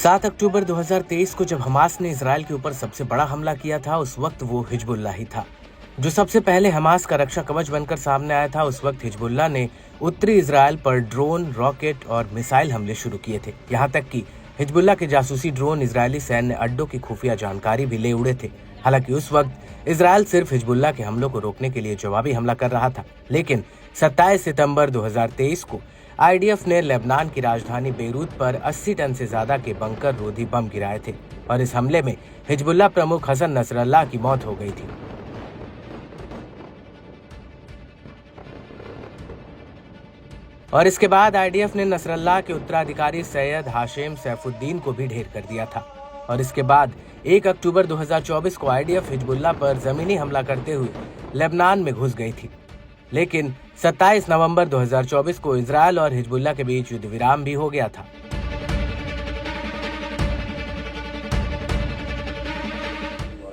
7 अक्टूबर 2023 को जब हमास ने इजराइल के ऊपर सबसे बड़ा हमला किया था, उस वक्त वो हिजबुल्लाह ही था जो सबसे पहले हमास का रक्षा कवच बनकर सामने आया था। उस वक्त हिजबुल्लाह ने उत्तरी इजराइल पर ड्रोन, रॉकेट और मिसाइल हमले शुरू किए थे। यहाँ तक कि हिजबुल्लाह के जासूसी ड्रोन इजरायली सैन्य अड्डों की खुफिया जानकारी भी ले उड़े थे। हालांकि उस वक्त इजराइल सिर्फ हिजबुल्लाह के हमलों को रोकने के लिए जवाबी हमला कर रहा था, लेकिन 27 सितंबर 2023 को आईडीएफ ने लेबनान की राजधानी बेरूत पर 80 टन से ज्यादा के बंकर रोधी बम गिराए थे और इस हमले में हिजबुल्लाह प्रमुख हसन नसरल्लाह की मौत हो गई थी। और इसके बाद आईडीएफ ने नसरल्लाह के उत्तराधिकारी सैयद हाशेम सैफुद्दीन को भी ढेर कर दिया था। और इसके बाद 1 अक्टूबर 2024 को आईडीएफ हिजबुल्लाह पर जमीनी हमला करते हुए लेबनान में घुस गई थी, लेकिन 27 नवंबर 2024 को इजरायल और हिजबुल्लाह के बीच युद्ध विराम भी हो गया था।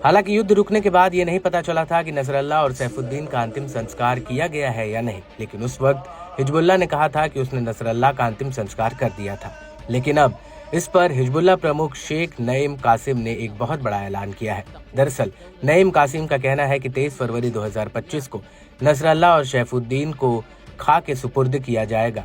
हालांकि युद्ध रुकने के बाद ये नहीं पता चला था कि नसरल्लाह और सैफुद्दीन का अंतिम संस्कार किया गया है या नहीं, लेकिन उस वक्त हिजबुल्लाह ने कहा था कि उसने नसरल्लाह का अंतिम संस्कार कर दिया था। लेकिन अब इस पर हिजबुल्लाह प्रमुख शेख नईम कासिम ने एक बहुत बड़ा ऐलान किया है। दरअसल नईम कासिम का कहना है कि 23 फरवरी 2025 को नसरल्लाह और सैफुद्दीन को खाक के सुपुर्द किया जाएगा।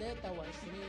23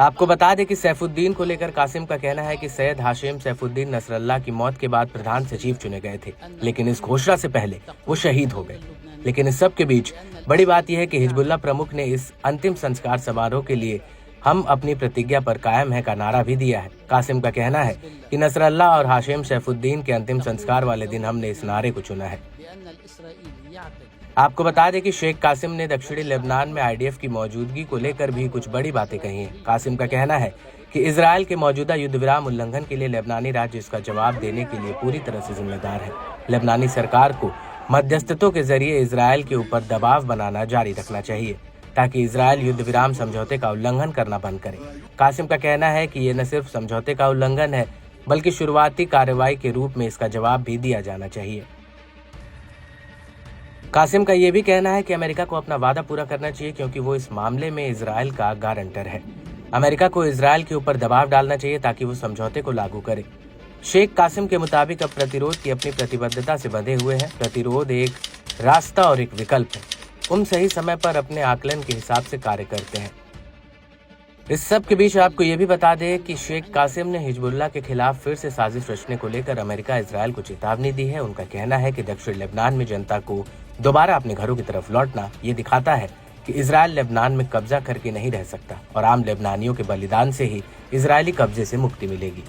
आपको बता दें कि सैफुद्दीन को लेकर कासिम का कहना है कि सैयद हाशेम सैफुद्दीन नसरल्लाह की मौत के बाद प्रधान सचिव चुने गए थे, लेकिन इस घोषणा से पहले वो शहीद हो गए। लेकिन इस सब के बीच बड़ी बात यह है कि हिजबुल्लाह प्रमुख ने इस अंतिम संस्कार समारोह के लिए हम अपनी प्रतिज्ञा पर कायम है का नारा भी दिया है। कासिम का कहना है कि नसरल्लाह और हाशेम सैफुद्दीन के अंतिम संस्कार वाले दिन हमने इस नारे को चुना है। आपको बता दें कि शेख कासिम ने दक्षिणी लेबनान में आईडीएफ की मौजूदगी को लेकर भी कुछ बड़ी बातें कही हैं। कासिम का कहना है कि इजराइल के मौजूदा युद्ध विराम उल्लंघन के लिए लेबनानी राज्य इसका जवाब देने के लिए पूरी तरह से जिम्मेदार है। लेबनानी सरकार को मध्यस्थतों के जरिए इजराइल के ऊपर दबाव बनाना जारी रखना चाहिए ताकि इजराइल युद्ध विराम समझौते का उल्लंघन करना बंद करे। कासिम का कहना है कि ये न सिर्फ समझौते का उल्लंघन है, बल्कि शुरुआती कार्रवाई के रूप में इसका जवाब भी दिया जाना चाहिए। कासिम का ये भी कहना है कि अमेरिका को अपना वादा पूरा करना चाहिए, क्योंकि वो इस मामले में इजराइल का गारंटर है। अमेरिका को इजराइल के ऊपर दबाव डालना चाहिए ताकि वो समझौते को लागू करे। शेख कासिम के मुताबिक अब प्रतिरोध की अपनी प्रतिबद्धता से बंधे हुए हैं। प्रतिरोध एक रास्ता और एक विकल्प है। हम सही समय पर अपने आकलन के हिसाब से कार्य करते हैं। इस सब के बीच आपको ये भी बता दें कि शेख कासिम ने हिजबुल्लाह के खिलाफ फिर से साजिश रचने को लेकर अमेरिका इजराइल को चेतावनी दी है। उनका कहना है कि दक्षिण लेबनान में जनता को दोबारा अपने घरों की तरफ लौटना ये दिखाता है कि इजराइल लेबनान में कब्जा करके नहीं रह सकता और आम लेबनानियों के बलिदान से ही इजरायली कब्जे से मुक्ति मिलेगी।